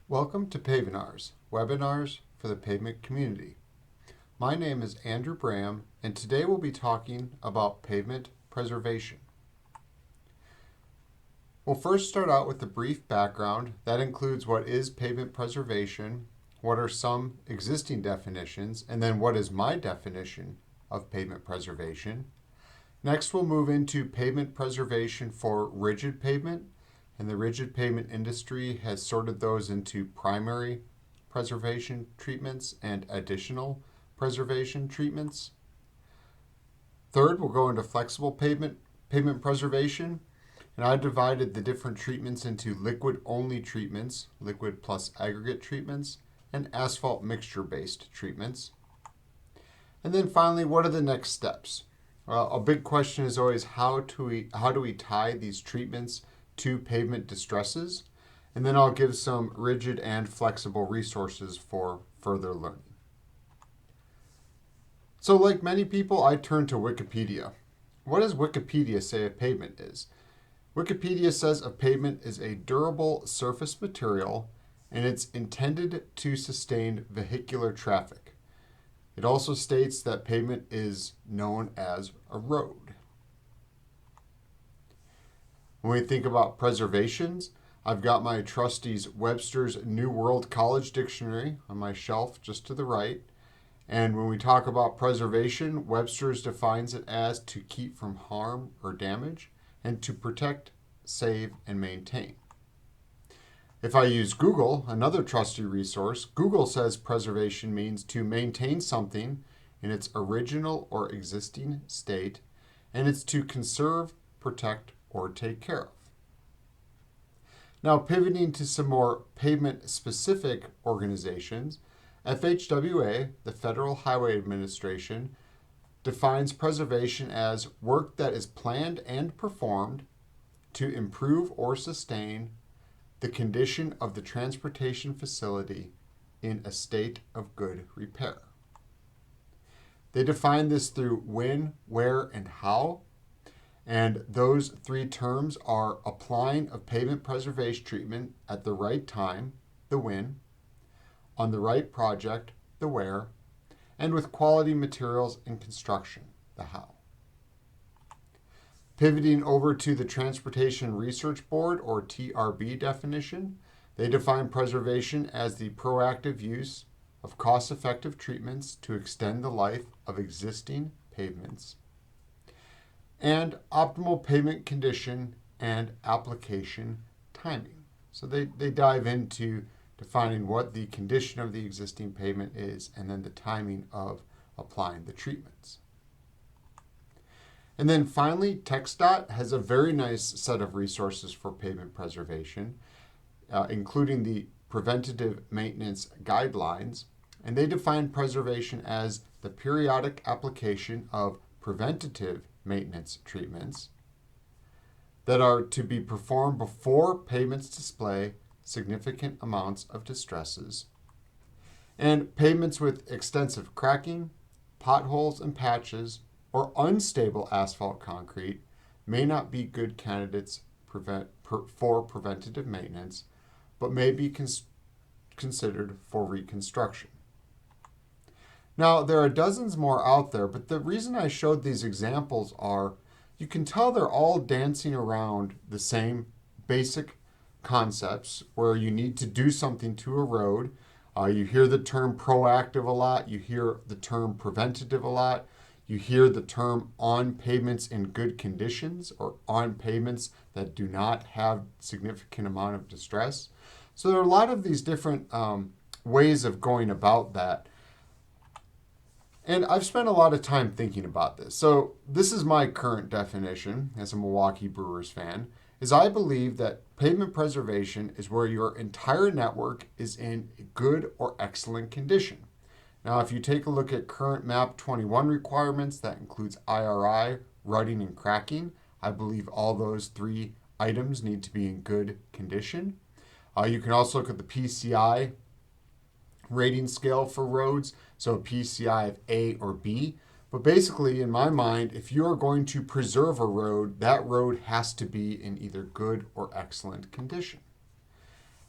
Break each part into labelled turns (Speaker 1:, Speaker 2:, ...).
Speaker 1: Welcome to Pavinar's webinars for the pavement community. My name is Andrew Bram, and today we'll be talking about pavement preservation. We'll first start out with a brief background that includes what is pavement preservation, what are some existing definitions, and then what is my definition of pavement preservation. Next, we'll move into pavement preservation for rigid pavement. And the rigid pavement industry has sorted those into primary preservation treatments and additional preservation treatments. Third, we'll go into flexible pavement preservation. And I divided the different treatments into liquid-only treatments, liquid plus aggregate treatments, and asphalt mixture-based treatments. And then finally, what are the next steps? A big question is always how do we tie these treatments to pavement distresses, and then I'll give some rigid and flexible resources for further learning. So like many people, I turn to Wikipedia. What does Wikipedia say a pavement is? Wikipedia says a pavement is a durable surface material and it's intended to sustain vehicular traffic. It also states that pavement is known as a road. When we think about preservations, I've got my trustee's Webster's New World College Dictionary on my shelf just to the right. And when we talk about preservation, Webster's defines it as to keep from harm or damage and to protect, save, and maintain. If I use Google, another trusty resource, Google says preservation means to maintain something in its original or existing state, and it's to conserve, protect, or take care of. Now, pivoting to some more pavement-specific organizations, FHWA, the Federal Highway Administration, defines preservation as work that is planned and performed to improve or sustain the condition of the transportation facility in a state of good repair. They define this through when, where, and how. And those three terms are applying of pavement preservation treatment at the right time, the when, on the right project, the where, and with quality materials and construction, the how. Pivoting over to the Transportation Research Board, or TRB definition, they define preservation as the proactive use of cost-effective treatments to extend the life of existing pavements, and optimal pavement condition and application timing. So they dive into defining what the condition of the existing pavement is and then the timing of applying the treatments. And then finally, TxDOT has a very nice set of resources for pavement preservation, including the preventative maintenance guidelines, and they define preservation as the periodic application of preventative maintenance treatments that are to be performed before pavements display significant amounts of distresses. And pavements with extensive cracking, potholes and patches, or unstable asphalt concrete may not be good candidates for preventative maintenance, but may be considered for reconstruction. Now, there are dozens more out there, but the reason I showed these examples are you can tell they're all dancing around the same basic concepts where you need to do something to a road. You hear the term proactive a lot. You hear the term preventative a lot. You hear the term on pavements in good conditions or on pavements that do not have significant amount of distress. So there are a lot of these different ways of going about that. And I've spent a lot of time thinking about this. So this is my current definition as a Milwaukee Brewers fan, is I believe that pavement preservation is where your entire network is in good or excellent condition. Now, if you take a look at current MAP 21 requirements, that includes IRI, rutting, and cracking. I believe all those three items need to be in good condition. You can also look at the PCI rating scale for roads, so a PCI of A or B. But basically, in my mind, if you are going to preserve a road, that road has to be in either good or excellent condition.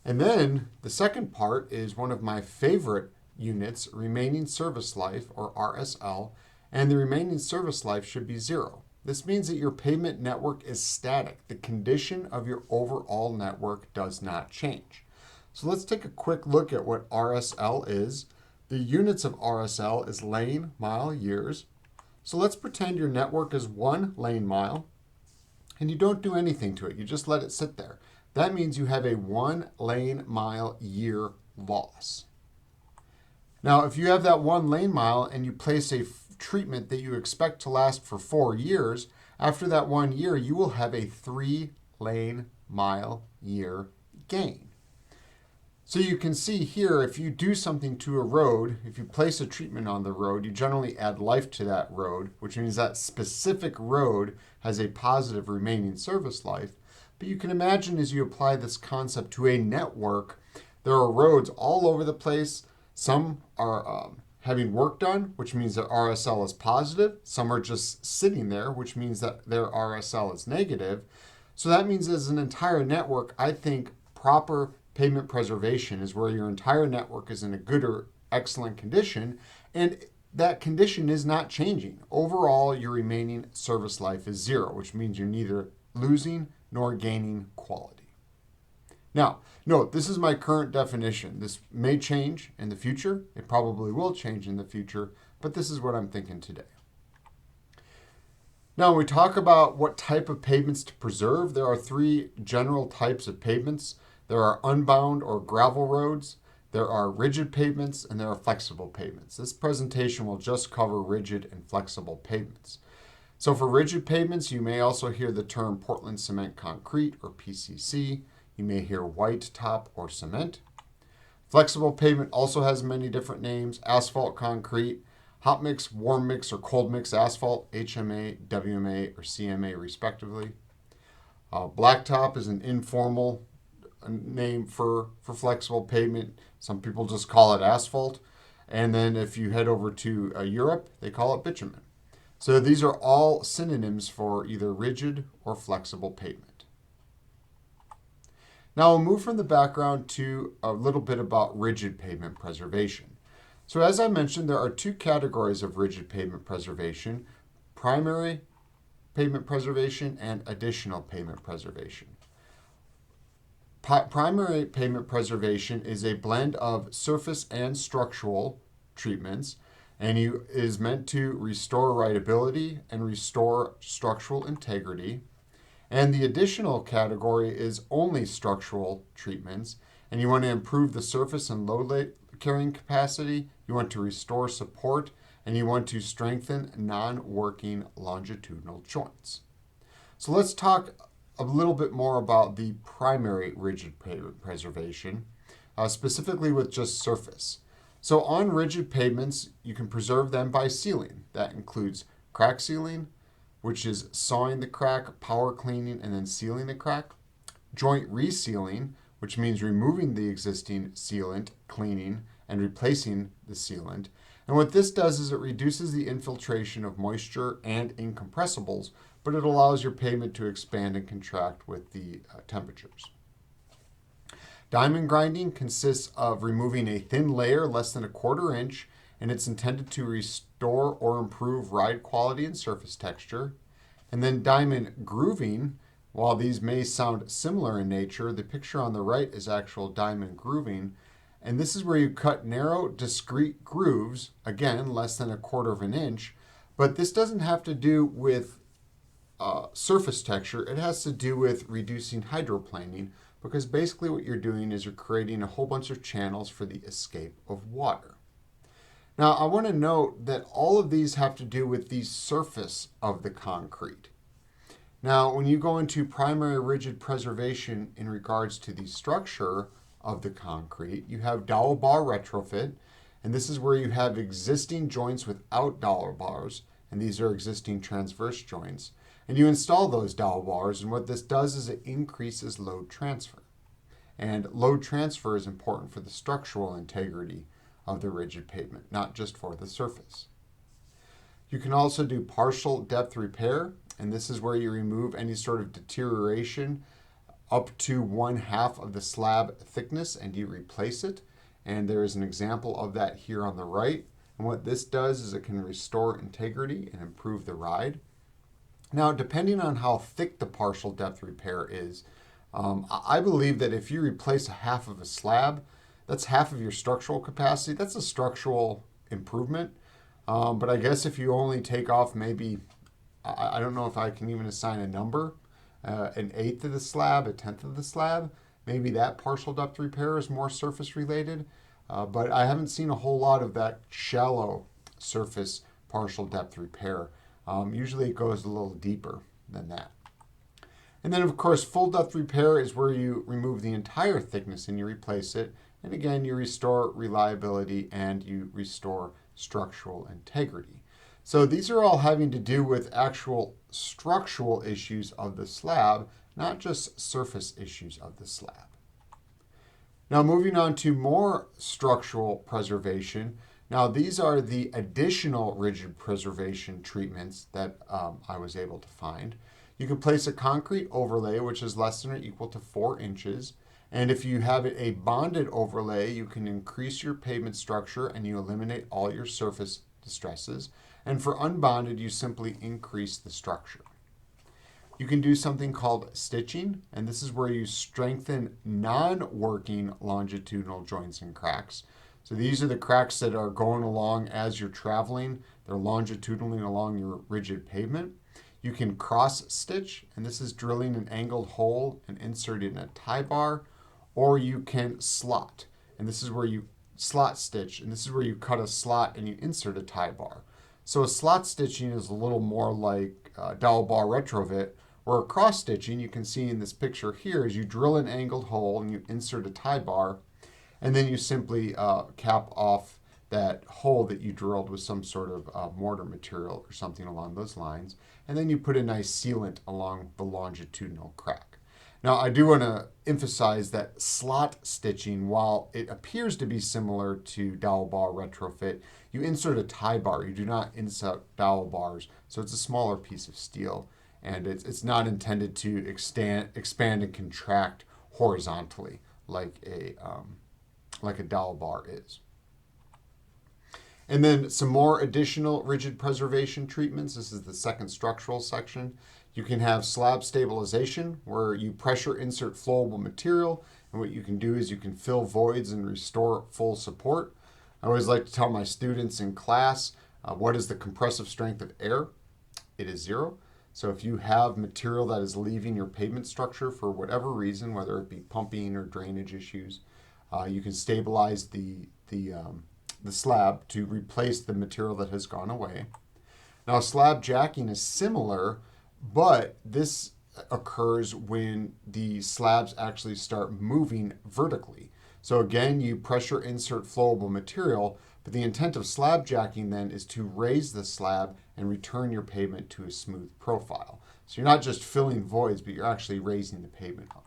Speaker 1: And then the second part is one of my favorite units, remaining service life, or RSL, and the remaining service life should be 0. This means that your pavement network is static. The condition of your overall network does not change. So let's take a quick look at what RSL is. The units of RSL is lane, mile, years. So let's pretend your network is 1 lane mile, and you don't do anything to it. You just let it sit there. That means you have a 1 lane mile year loss. Now, if you have that 1 lane mile and you place a treatment that you expect to last for 4 years, after that 1 year, you will have a 3 lane mile year gain. So you can see here, if you do something to a road, if you place a treatment on the road, you generally add life to that road, which means that specific road has a positive remaining service life. But you can imagine as you apply this concept to a network, there are roads all over the place. Some are having work done, which means that RSL is positive. Some are just sitting there, which means that their RSL is negative. So that means as an entire network, I think proper pavement preservation is where your entire network is in a good or excellent condition, and that condition is not changing. Overall, your remaining service life is 0, which means you're neither losing nor gaining quality. Now, note, this is my current definition. This may change in the future. It probably will change in the future, but this is what I'm thinking today. Now, when we talk about what type of pavements to preserve, there are 3 general types of pavements. There are unbound or gravel roads, there are rigid pavements, and there are flexible pavements. This presentation will just cover rigid and flexible pavements. So for rigid pavements, you may also hear the term Portland cement concrete, or PCC. You may hear white top or cement. Flexible pavement also has many different names: asphalt concrete, hot mix, warm mix, or cold mix asphalt, HMA, WMA, or CMA respectively. Blacktop is an informal name for flexible pavement. Some people just call it asphalt. And then if you head over to Europe, they call it bitumen. So these are all synonyms for either rigid or flexible pavement. Now we'll move from the background to a little bit about rigid pavement preservation. So as I mentioned, there are 2 categories of rigid pavement preservation: primary pavement preservation and additional pavement preservation. Primary pavement preservation is a blend of surface and structural treatments, and is meant to restore rideability and restore structural integrity. And the additional category is only structural treatments, and you want to improve the surface and load carrying capacity, you want to restore support, and you want to strengthen non-working longitudinal joints. So let's talk a little bit more about the primary rigid pavement preservation, specifically with just surface. So on rigid pavements, you can preserve them by sealing. That includes crack sealing, which is sawing the crack, power cleaning, and then sealing the crack. Joint resealing, which means removing the existing sealant, cleaning, and replacing the sealant. And what this does is it reduces the infiltration of moisture and incompressibles, but it allows your pavement to expand and contract with the temperatures. Diamond grinding consists of removing a thin layer less than 1/4 inch, and it's intended to restore or improve ride quality and surface texture. And then diamond grooving, while these may sound similar in nature, the picture on the right is actual diamond grooving. And this is where you cut narrow, discrete grooves, again, less than 1/4 inch, but this doesn't have to do with surface texture. It has to do with reducing hydroplaning, because basically what you're doing is you're creating a whole bunch of channels for the escape of water. Now, I want to note that all of these have to do with the surface of the concrete. Now, when you go into primary rigid preservation in regards to the structure of the concrete, you have dowel bar retrofit, and this is where you have existing joints without dowel bars, and these are existing transverse joints. And you install those dowel bars, and what this does is it increases load transfer. And load transfer is important for the structural integrity of the rigid pavement, not just for the surface. You can also do partial depth repair, and this is where you remove any sort of deterioration up to 1/2 of the slab thickness and you replace it. And there is an example of that here on the right. And what this does is it can restore integrity and improve the ride. Now, depending on how thick the partial depth repair is, I believe that if you replace 1/2 of a slab, that's 1/2 of your structural capacity. That's a structural improvement. But I guess if you only take off maybe, I don't know if I can even assign a number, an 1/8 of the slab, a 1/10 of the slab, maybe that partial depth repair is more surface related. But I haven't seen a whole lot of that shallow surface partial depth repair. Usually it goes a little deeper than that. And then of course, full depth repair is where you remove the entire thickness and you replace it. And again, you restore reliability and you restore structural integrity. So these are all having to do with actual structural issues of the slab, not just surface issues of the slab. Now moving on to more structural preservation. Now these are the additional rigid preservation treatments that I was able to find. You can place a concrete overlay which is less than or equal to 4 inches. And if you have a bonded overlay, you can increase your pavement structure and you eliminate all your surface distresses. And for unbonded, you simply increase the structure. You can do something called stitching, and this is where you strengthen non-working longitudinal joints and cracks. So these are the cracks that are going along as you're traveling. They're longitudinally along your rigid pavement. You can cross stitch, and this is drilling an angled hole and inserting a tie bar, or you can slot, and this is where you slot stitch, and this is where you cut a slot and you insert a tie bar. So a slot stitching is a little more like dowel bar retrofit, where a cross stitching, you can see in this picture here, is you drill an angled hole and you insert a tie bar, and then you simply cap off that hole that you drilled with some sort of mortar material or something along those lines, and then you put a nice sealant along the longitudinal crack. Now, I do want to emphasize that slot stitching, while it appears to be similar to dowel bar retrofit, you insert a tie bar. You do not insert dowel bars, so it's a smaller piece of steel, and it's not intended to expand and contract horizontally like a dowel bar is. And then some more additional rigid preservation treatments. This is the second structural section. You can have slab stabilization, where you pressure insert flowable material, and what you can do is you can fill voids and restore full support. I always like to tell my students in class, what is the compressive strength of air? It is 0. So if you have material that is leaving your pavement structure for whatever reason, whether it be pumping or drainage issues, you can stabilize the slab to replace the material that has gone away. Now, slab jacking is similar, but this occurs when the slabs actually start moving vertically. So again, you pressure insert flowable material, but the intent of slab jacking then is to raise the slab and return your pavement to a smooth profile. So you're not just filling voids, but you're actually raising the pavement up.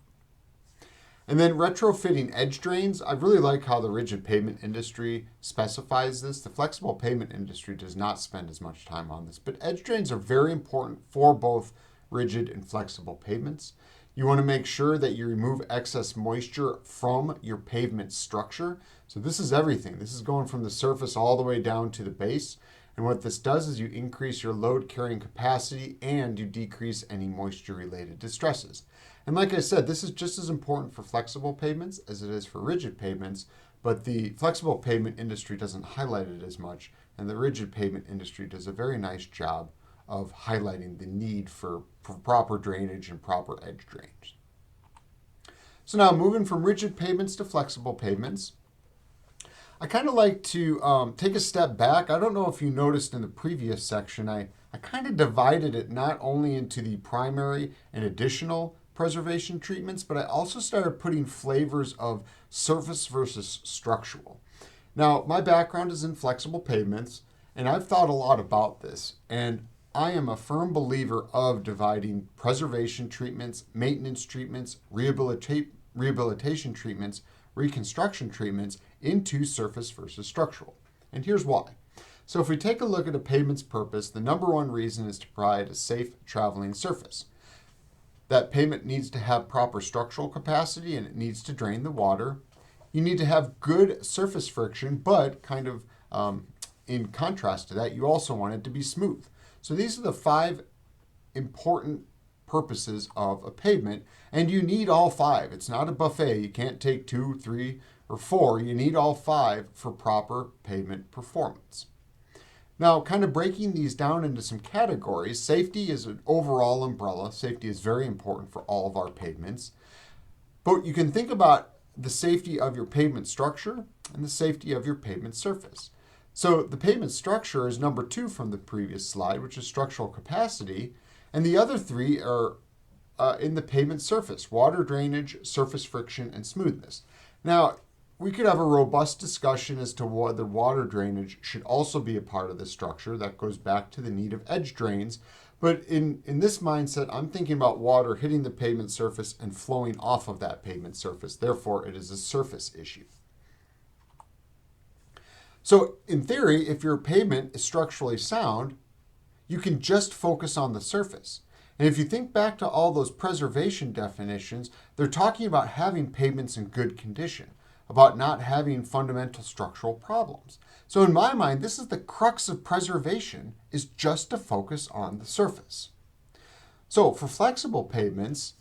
Speaker 1: And then retrofitting edge drains. I really like how the rigid pavement industry specifies this. The flexible pavement industry does not spend as much time on this, but edge drains are very important for both rigid and flexible pavements. You want to make sure that you remove excess moisture from your pavement structure. So this is everything. This is going from the surface all the way down to the base. And what this does is you increase your load carrying capacity and you decrease any moisture related distresses. And like I said, this is just as important for flexible pavements as it is for rigid pavements, but the flexible pavement industry doesn't highlight it as much, and the rigid pavement industry does a very nice job of highlighting the need for proper drainage and proper edge drains. So now moving from rigid pavements to flexible pavements, I kind of like to take a step back. I don't know if you noticed in the previous section, I kind of divided it not only into the primary and additional preservation treatments, but I also started putting flavors of surface versus structural. Now, my background is in flexible pavements, and I've thought a lot about this, and I am a firm believer of dividing preservation treatments, maintenance treatments, rehabilitation treatments, reconstruction treatments into surface versus structural. And here's why. So if we take a look at a pavement's purpose, the number one reason is to provide a safe traveling surface. That pavement needs to have proper structural capacity and it needs to drain the water. You need to have good surface friction, but kind of in contrast to that, you also want it to be smooth. So these are the 5 important purposes of a pavement, and you need all 5. It's not a buffet. You can't take 2, 3, or 4. You need all 5 for proper pavement performance. Now, kind of breaking these down into some categories, safety is an overall umbrella. Safety is very important for all of our pavements. But you can think about the safety of your pavement structure and the safety of your pavement surface. So the pavement structure is number 2 from the previous slide, which is structural capacity. And the other 3 are in the pavement surface: water drainage, surface friction, and smoothness. Now, we could have a robust discussion as to whether water drainage should also be a part of the structure. That goes back to the need of edge drains. But in this mindset, I'm thinking about water hitting the pavement surface and flowing off of that pavement surface. Therefore, it is a surface issue. So in theory, if your pavement is structurally sound, you can just focus on the surface. And if you think back to all those preservation definitions, they're talking about having pavements in good condition, about not having fundamental structural problems. So in my mind, this is the crux of preservation, is just to focus on the surface. So for flexible pavements,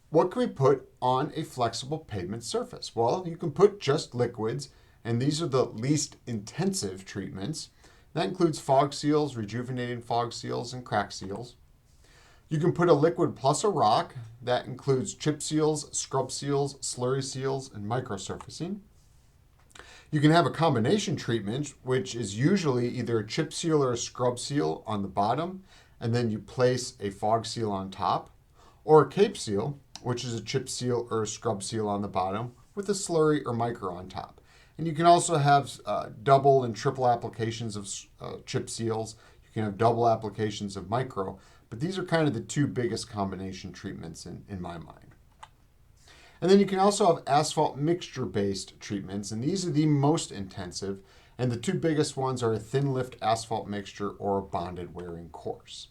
Speaker 1: what can we put on a flexible pavement surface? Well, you can put just liquids, and these are the least intensive treatments. That includes fog seals, rejuvenating fog seals, and crack seals. You can put a liquid plus a rock. That includes chip seals, scrub seals, slurry seals, and microsurfacing. You can have a combination treatment, which is usually either a chip seal or a scrub seal on the bottom, and then you place a fog seal on top, or a cape seal, which is a chip seal or a scrub seal on the bottom with a slurry or micro on top. And you can also have double and triple applications of chip seals. You can have double applications of micro. But these are kind of the 2 biggest combination treatments in my mind. And then you can also have asphalt mixture-based treatments, and these are the most intensive. And the 2 biggest ones are a thin lift asphalt mixture or a bonded wearing course.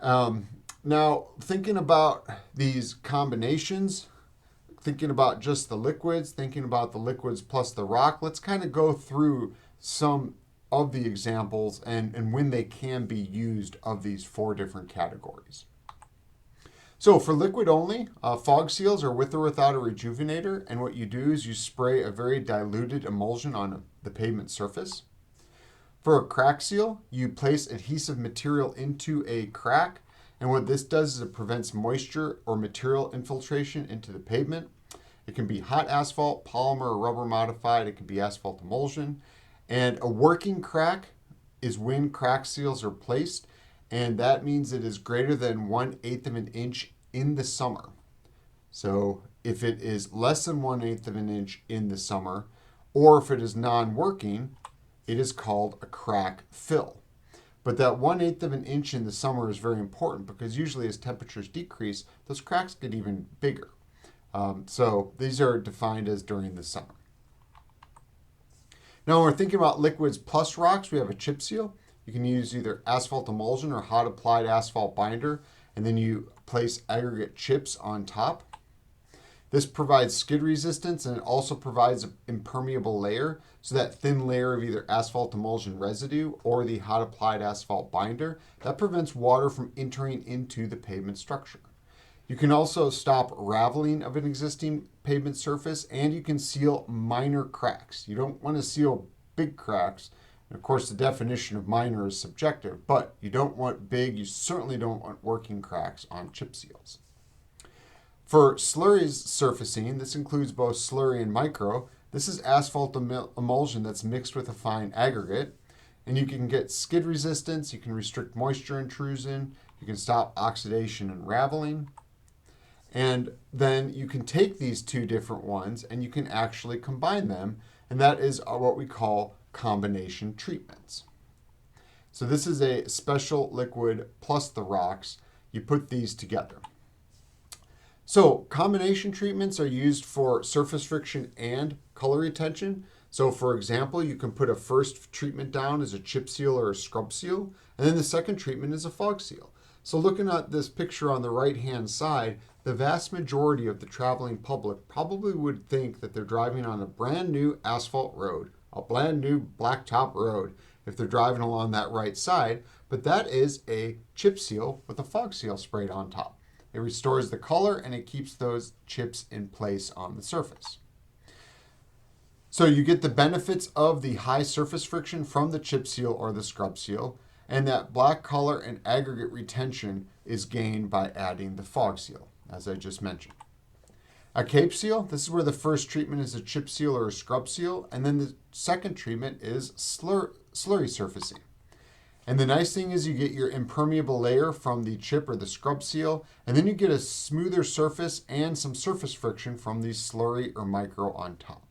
Speaker 1: Now, thinking about these combinations, thinking about just the liquids, thinking about the liquids plus the rock, let's kind of go through some of the examples and when they can be used of these 4 different categories. So for liquid only, fog seals are with or without a rejuvenator, and what you do is you spray a very diluted emulsion on the pavement surface. For a crack seal, you place adhesive material into a crack, and what this does is it prevents moisture or material infiltration into the pavement. It can be hot asphalt, polymer, or rubber modified. It can be asphalt emulsion. And a working crack is when crack seals are placed, and that means it is greater than 1/8 of an inch in the summer. So if it is less than 1/8 of an inch in the summer, or if it is non-working, it is called a crack fill. But that 1/8 of an inch in the summer is very important because usually as temperatures decrease, those cracks get even bigger. So these are defined as during the summer. Now, when we're thinking about liquids plus rocks, we have a chip seal. You can use either asphalt emulsion or hot applied asphalt binder, and then you place aggregate chips on top. This provides skid resistance, and it also provides an impermeable layer, so that thin layer of either asphalt emulsion residue or the hot applied asphalt binder, that prevents water from entering into the pavement structure. You can also stop raveling of an existing pavement surface, and you can seal minor cracks. You don't want to seal big cracks. And of course, the definition of minor is subjective, but you don't want big, you certainly don't want working cracks on chip seals. For slurry surfacing, this includes both slurry and micro. This is asphalt emulsion that's mixed with a fine aggregate, and you can get skid resistance, you can restrict moisture intrusion, you can stop oxidation and raveling. And then you can take these 2 different ones and you can actually combine them, and that is what we call combination treatments. So this is a special liquid plus the rocks. You put these together. So combination treatments are used for surface friction and color retention. So for example, you can put a first treatment down as a chip seal or a scrub seal, and then the second treatment is a fog seal. So looking at this picture on the right-hand side, the vast majority of the traveling public probably would think that they're driving on a brand new asphalt road, a brand new blacktop road, if they're driving along that right side, but that is a chip seal with a fog seal sprayed on top. It restores the color and it keeps those chips in place on the surface. So you get the benefits of the high surface friction from the chip seal or the scrub seal, and that black color and aggregate retention is gained by adding the fog seal, as I just mentioned. A cape seal, this is where the first treatment is a chip seal or a scrub seal, and then the second treatment is slurry surfacing. And the nice thing is you get your impermeable layer from the chip or the scrub seal, and then you get a smoother surface and some surface friction from the slurry or micro on top.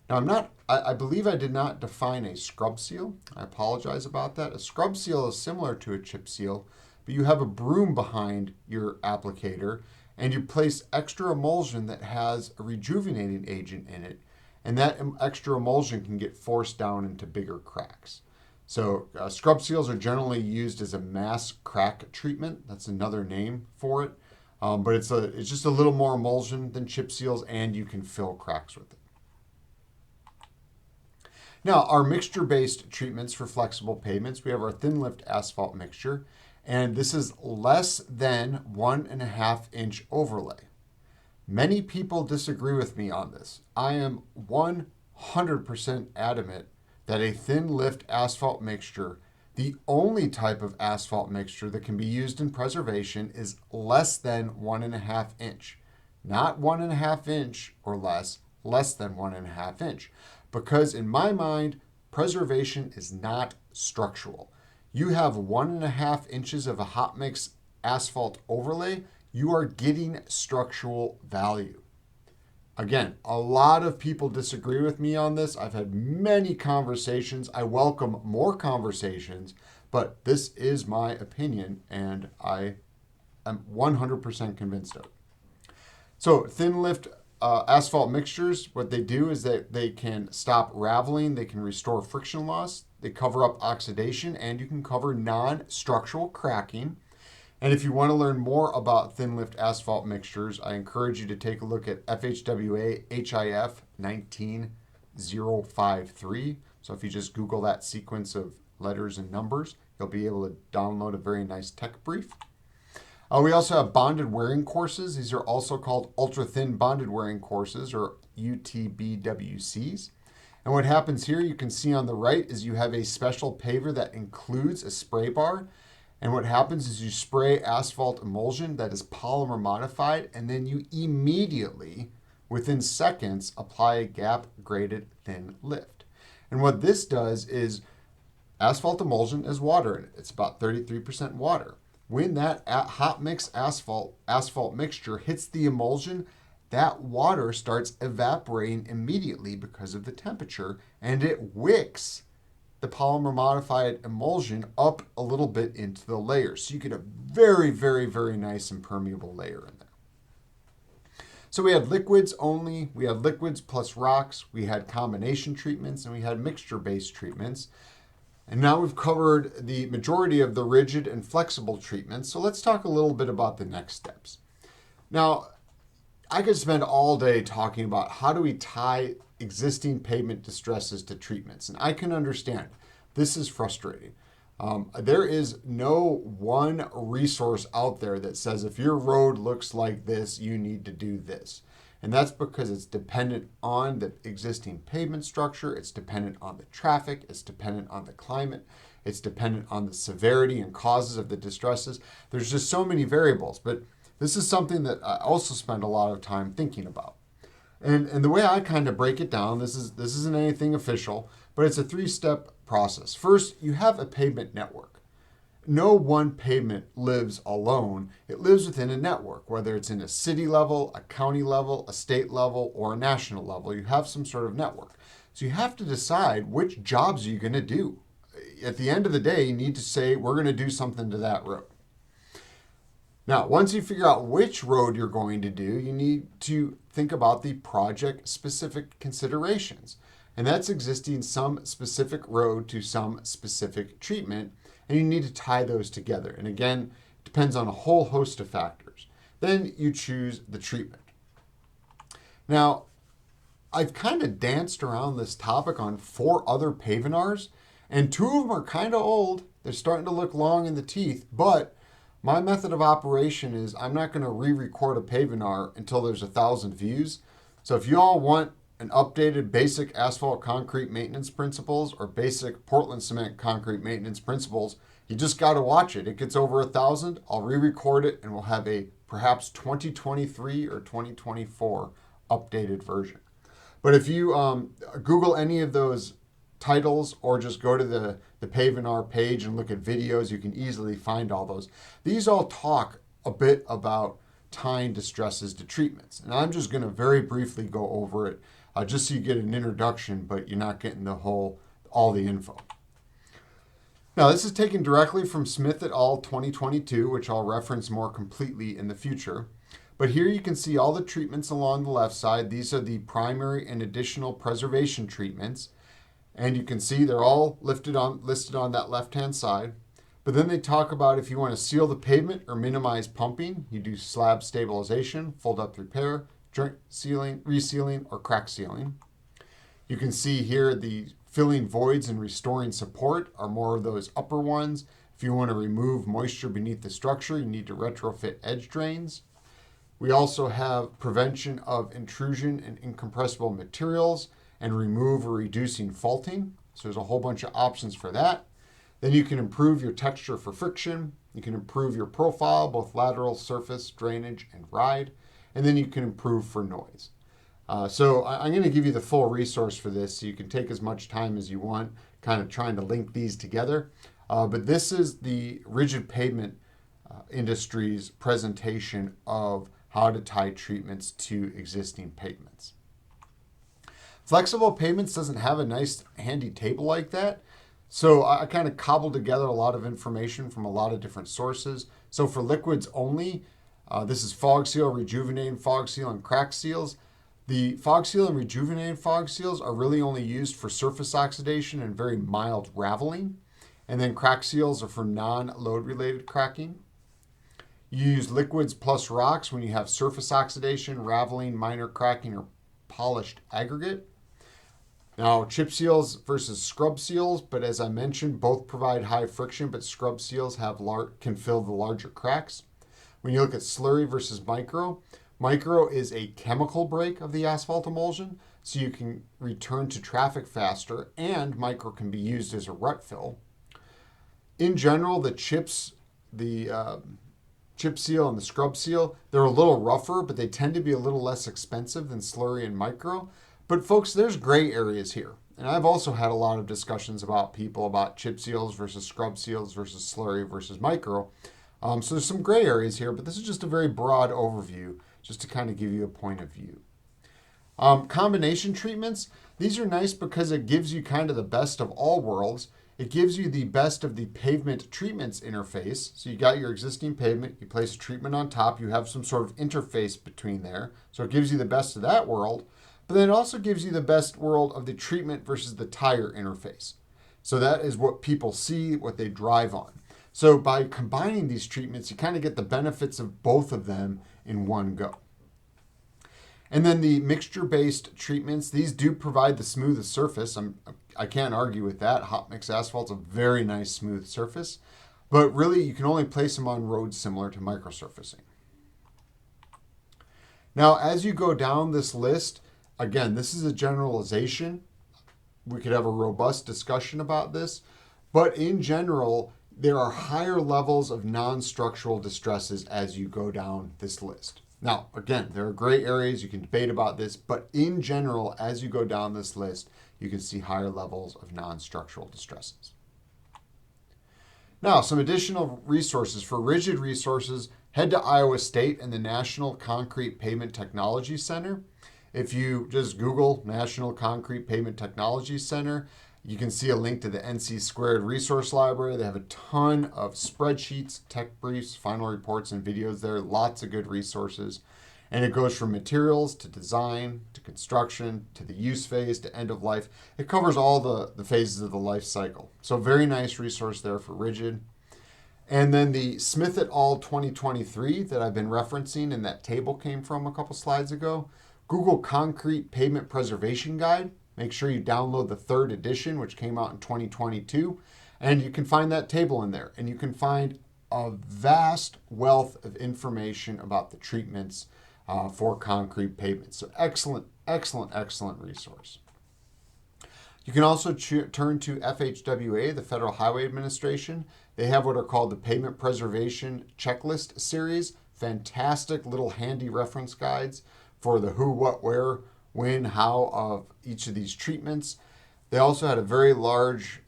Speaker 1: Now I believe I did not define a scrub seal. I apologize about that. A scrub seal is similar to a chip seal, but you have a broom behind your applicator and you place extra emulsion that has a rejuvenating agent in it, and that extra emulsion can get forced down into bigger cracks. So scrub seals are generally used as a mass crack treatment. That's another name for it, but it's just a little more emulsion than chip seals, and you can fill cracks with it. Now, our mixture-based treatments for flexible pavements, we have our thin lift asphalt mixture, and this is less than 1.5 inch overlay. Many people disagree with me on this. I am 100% adamant that a thin lift asphalt mixture, the only type of asphalt mixture that can be used in preservation, is less than 1.5 inch. Not 1.5 inch or less than 1.5 inch. Because in my mind, preservation is not structural. You have 1.5 inches of a hot mix asphalt overlay, you are getting structural value. Again, a lot of people disagree with me on this. I've had many conversations. I welcome more conversations, but this is my opinion and I am 100% convinced of it. So thin lift asphalt mixtures, what they do is that they can stop raveling, they can restore friction loss, they cover up oxidation, and you can cover non-structural cracking. And if you want to learn more about thin lift asphalt mixtures, I encourage you to take a look at FHWA HIF 19053. So if you just Google that sequence of letters and numbers, you'll be able to download a very nice tech brief. We also have bonded wearing courses. These are also called ultra-thin bonded wearing courses, or UTBWCs. And what happens here, you can see on the right, is you have a special paver that includes a spray bar. And what happens is you spray asphalt emulsion that is polymer modified, and then you immediately, within seconds, apply a gap-graded thin lift. And what this does is asphalt emulsion is water in it. It's about 33% water. When that hot mix asphalt mixture hits the emulsion, that water starts evaporating immediately because of the temperature, and it wicks the polymer modified emulsion up a little bit into the layer. So you get a very, very, very nice impermeable layer in there. So we had liquids only, we had liquids plus rocks, we had combination treatments, and we had mixture-based treatments. And now we've covered the majority of the rigid and flexible treatments, so let's talk a little bit about the next steps. Now, I could spend all day talking about how do we tie existing pavement distresses to treatments, and I can understand this is frustrating. There is no one resource out there that says if your road looks like this, you need to do this. And that's because it's dependent on the existing pavement structure, it's dependent on the traffic, it's dependent on the climate, it's dependent on the severity and causes of the distresses. There's just so many variables, but this is something that I also spend a lot of time thinking about. And the way I kind of break it down, this isn't anything official, but it's a 3-step process. First, you have a pavement network. No one pavement lives alone. It lives within a network, whether it's in a city level, a county level, a state level, or a national level. You have some sort of network. So you have to decide which jobs are you going to do. At the end of the day, you need to say, we're going to do something to that road. Now, once you figure out which road you're going to do, you need to think about the project-specific considerations. And that's existing some specific road to some specific treatment, and you need to tie those together. And again, Depends on a whole host of factors. Then you choose the treatment. Now, I've kind of danced around this topic on 4 other Pavinars, and 2 of them are kind of old. They're starting to look long in the teeth, but my method of operation is I'm not going to re-record a Pavinar until there's 1,000 views. So if you all want an updated basic asphalt concrete maintenance principles or basic Portland cement concrete maintenance principles, you just got to watch it. It gets over 1,000, I'll re-record it, and we'll have a perhaps 2023 or 2024 updated version. But if you Google any of those titles or just go to the Pavinar page and look at videos, you can easily find all those. These all talk a bit about tying distresses to treatments. And I'm just going to very briefly go over it just so you get an introduction, but you're not getting all the info. Now, this is taken directly from Smith et al. 2022, which I'll reference more completely in the future. But here you can see all the treatments along the left side. These are the primary and additional preservation treatments. And you can see they're all listed on that left-hand side. But then they talk about if you want to seal the pavement or minimize pumping, you do slab stabilization, fold-up repair, joint sealing, resealing, or crack sealing. You can see here the filling voids and restoring support are more of those upper ones. If you want to remove moisture beneath the structure, you need to retrofit edge drains. We also have prevention of intrusion and incompressible materials and remove or reducing faulting. So there's a whole bunch of options for that. Then you can improve your texture for friction. You can improve your profile, both lateral, surface, drainage, and ride. And then you can improve for noise. So I'm going to give you the full resource for this so you can take as much time as you want, kind of trying to link these together. But this is the rigid pavement industry's presentation of how to tie treatments to existing pavements. Flexible Pavements doesn't have a nice handy table like that. So I kind of cobbled together a lot of information from a lot of different sources. So for liquids only, this is fog seal, rejuvenating fog seal, and crack seals. The fog seal and rejuvenating fog seals are really only used for surface oxidation and very mild raveling. And then crack seals are for non-load related cracking. You use liquids plus rocks when you have surface oxidation, raveling, minor cracking, or polished aggregate. Now, chip seals versus scrub seals, but as I mentioned, both provide high friction, but scrub seals can fill the larger cracks. When you look at slurry versus micro, micro is a chemical break of the asphalt emulsion, so you can return to traffic faster, and micro can be used as a rut fill. In general, the chip seal and the scrub seal, they're a little rougher, but they tend to be a little less expensive than slurry and micro. But folks, there's gray areas here. And I've also had a lot of discussions about chip seals versus scrub seals versus slurry versus micro. So there's some gray areas here, but this is just a very broad overview, just to kind of give you a point of view. Combination treatments, these are nice because it gives you kind of the best of all worlds. It gives you the best of the pavement treatments interface. So you got your existing pavement, you place a treatment on top, you have some sort of interface between there. So it gives you the best of that world, but then it also gives you the best world of the treatment versus the tire interface. So that is what people see, what they drive on. So by combining these treatments, you kind of get the benefits of both of them in one go. And then the mixture-based treatments, these do provide the smoothest surface. I can't argue with that. Hot mix asphalt's a very nice smooth surface, but really you can only place them on roads similar to microsurfacing. Now, as you go down this list, again, this is a generalization. We could have a robust discussion about this, but in general, there are higher levels of non-structural distresses as you go down this list. Now, again, there are gray areas, you can debate about this, but in general, as you go down this list, you can see higher levels of non-structural distresses. Now, some additional resources. For rigid resources, head to Iowa State and the National Concrete Pavement Technology Center. If you just Google National Concrete Pavement Technology Center, you can see a link to the NC Squared Resource Library. They have a ton of spreadsheets, tech briefs, final reports, and videos there. Lots of good resources. And it goes from materials to design to construction to the use phase to end of life. It covers all the phases of the life cycle. So very nice resource there for rigid. And then the Smith et al. 2023 that I've been referencing and that table came from a couple slides ago. Google Concrete Pavement Preservation Guide. Make sure you download the 3rd edition, which came out in 2022. And you can find that table in there. And you can find a vast wealth of information about the treatments for concrete pavement. So excellent, excellent, excellent resource. You can also turn to FHWA, the Federal Highway Administration. They have what are called the Pavement Preservation Checklist Series. Fantastic little handy reference guides for the who, what, where, when, how of each of these treatments. They also had a very large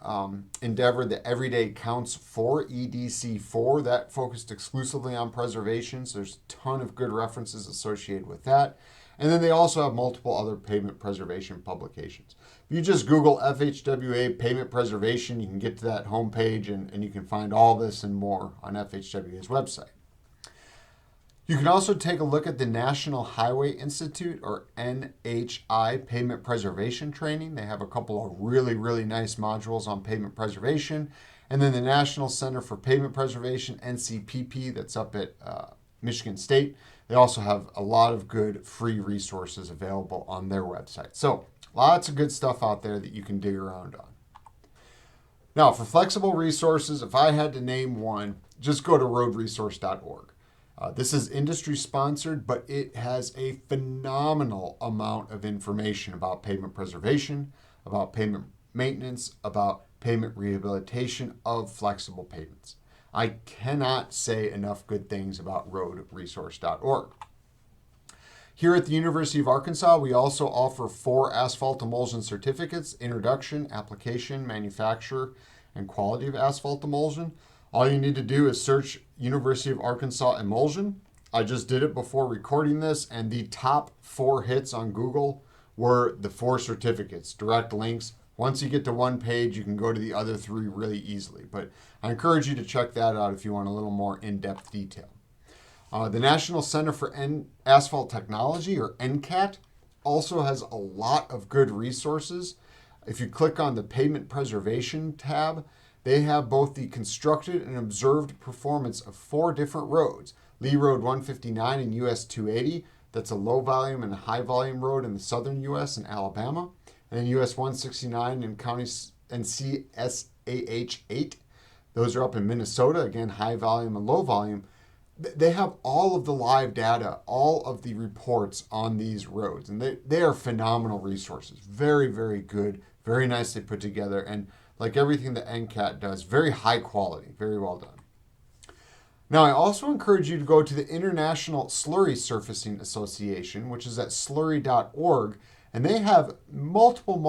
Speaker 1: endeavor, the Everyday Counts 4, EDC4, that focused exclusively on preservation. So there's a ton of good references associated with that. And then they also have multiple other pavement preservation publications. If you just Google FHWA pavement preservation, you can get to that homepage and you can find all this and more on FHWA's website. You can also take a look at the National Highway Institute, or NHI, Pavement Preservation Training. They have a couple of really, really nice modules on pavement preservation. And then the National Center for Pavement Preservation, NCPP, that's up at Michigan State. They also have a lot of good free resources available on their website. So lots of good stuff out there that you can dig around on. Now, for flexible resources, if I had to name one, just go to roadresource.org. This is industry sponsored, but it has a phenomenal amount of information about pavement preservation, about pavement maintenance, about pavement rehabilitation of flexible pavements. I cannot say enough good things about roadresource.org. Here at the University of Arkansas, we also offer 4 asphalt emulsion certificates: introduction, application, manufacture, and quality of asphalt emulsion. All you need to do is search University of Arkansas emulsion. I just did it before recording this, and the top 4 hits on Google were the 4 certificates, direct links. Once you get to one page, you can go to the other 3 really easily. But I encourage you to check that out if you want a little more in-depth detail. The National Center for Asphalt Technology, or NCAT, also has a lot of good resources. If you click on the Pavement Preservation tab, they have both the constructed and observed performance of 4 different roads. Lee Road 159 in US 280, that's a low volume and a high volume road in the southern US and Alabama. And then US 169 in County and CSAH 8. Those are up in Minnesota, again, high volume and low volume. They have all of the live data, all of the reports on these roads, and they are phenomenal resources. Very, very good, very nicely put together, and like everything that NCAT does, very high quality, very well done. Now, I also encourage you to go to the International Slurry Surfacing Association, which is at slurry.org, and they have multiple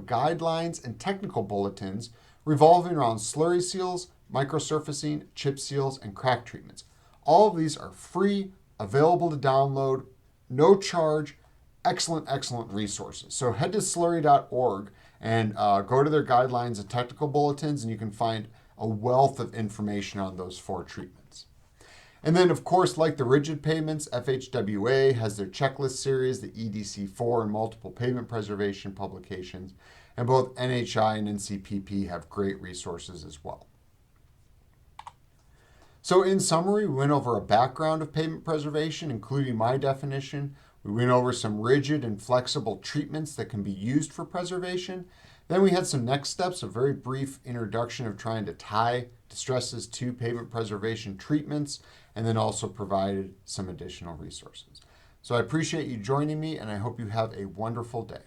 Speaker 1: guidelines and technical bulletins revolving around slurry seals, microsurfacing, chip seals, and crack treatments. All of these are free, available to download, no charge, excellent resources. So head to slurry.org and go to their guidelines and technical bulletins, and you can find a wealth of information on those 4 treatments. And then, of course, like the rigid pavements, FHWA has their checklist series, the EDC4, and multiple pavement preservation publications. And both NHI and NCPP have great resources as well. So in summary, we went over a background of pavement preservation, including my definition. We went over some rigid and flexible treatments that can be used for preservation. Then we had some next steps, a very brief introduction of trying to tie distresses to pavement preservation treatments, and then also provided some additional resources. So I appreciate you joining me, and I hope you have a wonderful day.